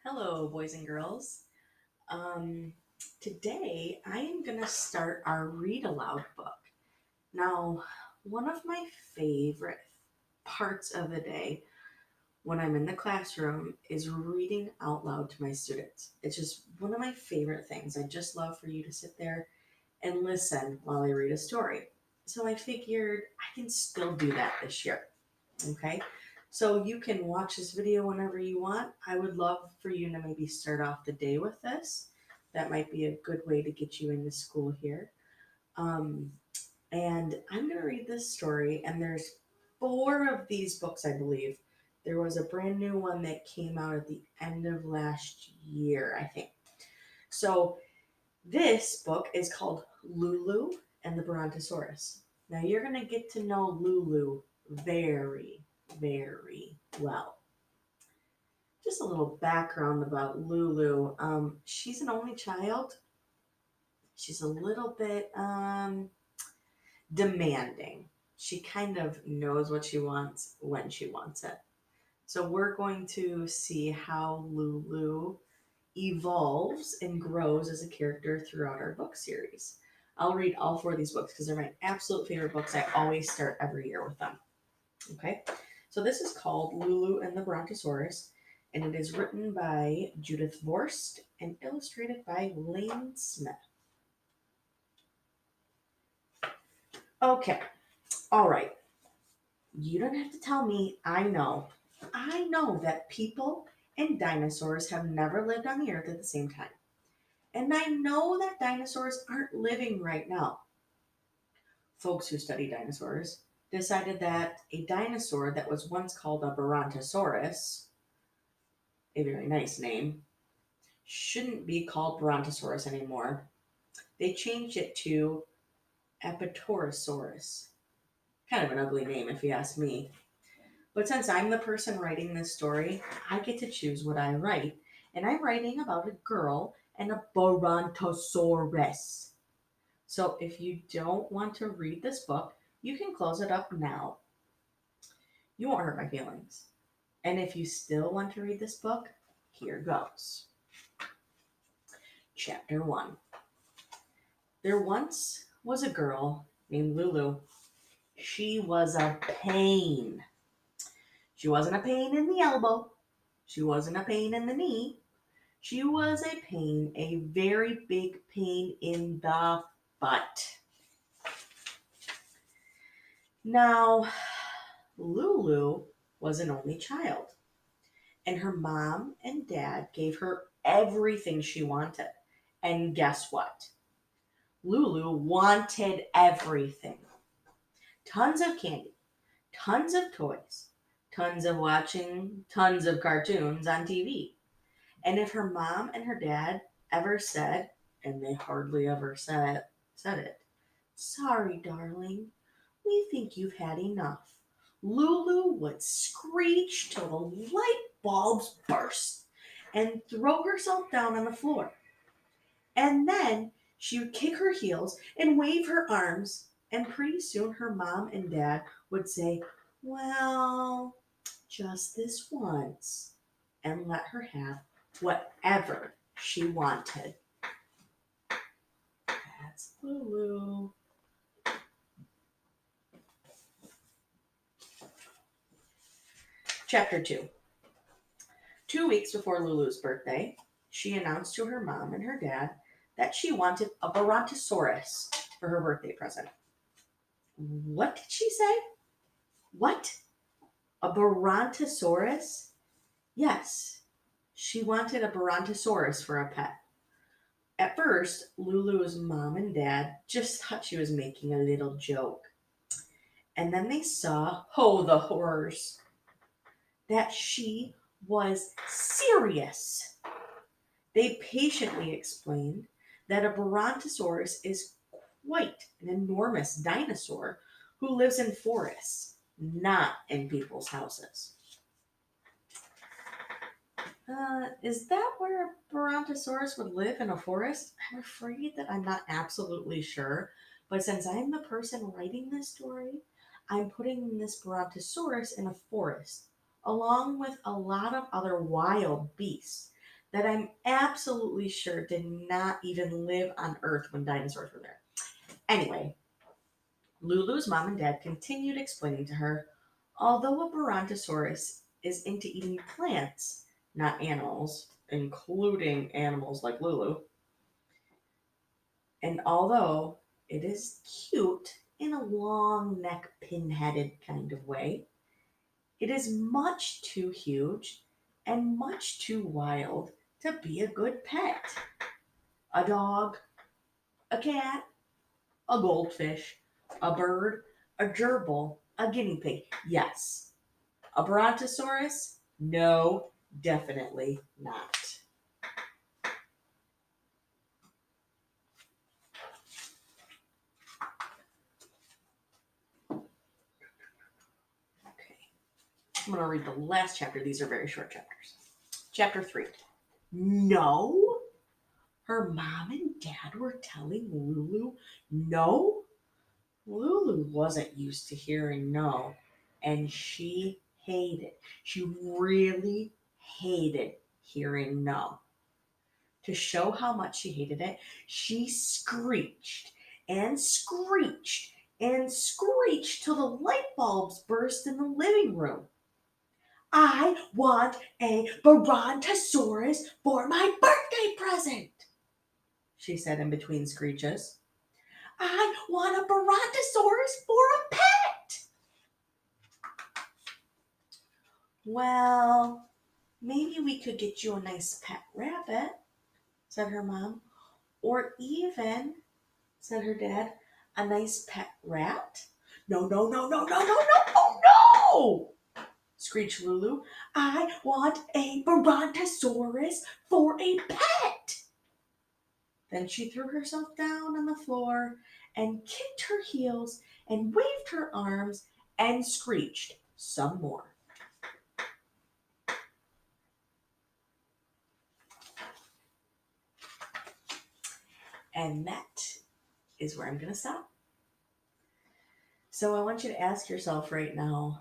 Hello, boys and girls. Um, Today I am going to start our read aloud book. Now, one of my favorite parts of the day when I'm in the classroom is reading out loud to my students. It's just one of my favorite things. I just love for you to sit there and listen while I read a story. So I figured I can still do that this year. Okay. So you can watch this video whenever you want. I would love for you to maybe start off the day with this. That might be a good way to get you into school here. Um, and I'm going to read this story, and there's four of these books, I believe. There was a brand new one that came out at the end of last year, I think. So this book is called Lulu and the Brontosaurus. Now you're going to get to know Lulu very, very well. Just a little background about Lulu. She's an only child. She's a little bit demanding. She kind of knows what she wants when she wants it. So we're going to see how Lulu evolves and grows as a character throughout our book series. I'll read all four of these books because they're my absolute favorite books. I always start every year with them. Okay, so this is called Lulu and the Brontosaurus, and it is written by Judith Vorst and illustrated by Lane Smith. Okay, all right. You don't have to tell me. I know. I know that people and dinosaurs have never lived on the earth at the same time. And I know that dinosaurs aren't living right now. Folks who study dinosaurs decided that a dinosaur that was once called a Brontosaurus, a very nice name, shouldn't be called Brontosaurus anymore. They changed it to Apatorosaurus. Kind of an ugly name if you ask me. But since I'm the person writing this story, I get to choose what I write. And I'm writing about a girl and a Brontosaurus. So if you don't want to read this book, you can close it up now. You won't hurt my feelings. And if you still want to read this book, here goes. Chapter 1. There once was a girl named Lulu. She was a pain. She wasn't a pain in the elbow. She wasn't a pain in the knee. She was a pain, a very big pain in the butt. Now, Lulu was an only child, and her mom and dad gave her everything she wanted. And guess what? Lulu wanted everything. Tons of candy, tons of toys, tons of watching tons of cartoons on TV. And if her mom and her dad ever said, and they hardly ever said it, sorry, darling, we think you've had enough. Lulu would screech till the light bulbs burst and throw herself down on the floor. And then she would kick her heels and wave her arms, and pretty soon her mom and dad would say, well, just this once, and let her have whatever she wanted. That's Lulu. Chapter 2. 2 weeks before Lulu's birthday, she announced to her mom and her dad that she wanted a Brontosaurus for her birthday present. What did she say? What? A Brontosaurus? Yes, she wanted a Brontosaurus for a pet. At first, Lulu's mom and dad just thought she was making a little joke. And then they saw, oh, the horrors, that she was serious. They patiently explained that a Brontosaurus is quite an enormous dinosaur who lives in forests, not in people's houses. Is that where a Brontosaurus would live, in a forest? I'm afraid that I'm not absolutely sure, but since I'm the person writing this story, I'm putting this Brontosaurus in a forest, along with a lot of other wild beasts. that I'm absolutely sure did not even live on Earth when dinosaurs were there. Anyway, Lulu's mom and dad continued explaining to her, although a Brontosaurus is into eating plants, not animals, including animals like Lulu, and although it is cute in a long neck pin-headed kind of way, it is much too huge and much too wild to be a good pet. A dog, a cat, a goldfish, a bird, a gerbil, a guinea pig. Yes. A brontosaurus? No, definitely not. Okay. I'm going to read the last chapter. These are very short chapters. Chapter 3. No? Her mom and dad were telling Lulu no? Lulu wasn't used to hearing no, and she really hated hearing no. To show how much she hated it, she screeched and screeched and screeched till the light bulbs burst in the living room. I want a Brontosaurus for my birthday present, she said in between screeches. I want a Brontosaurus for a pet. Well, maybe we could get you a nice pet rabbit, said her mom. Or even, said her dad, a nice pet rat. No, no, no, no, no, no, no, oh no! Screeched Lulu. I want a Brontosaurus for a pet. Then she threw herself down on the floor and kicked her heels and waved her arms and screeched some more. And that is where I'm going to stop. So I want you to ask yourself right now,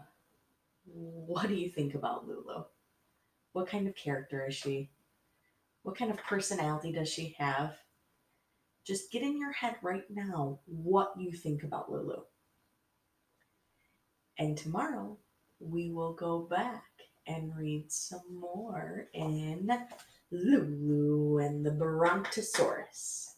what do you think about Lulu? What kind of character is she? What kind of personality does she have? Just get in your head right now what you think about Lulu. And tomorrow we will go back and read some more in Lulu and the Brontosaurus.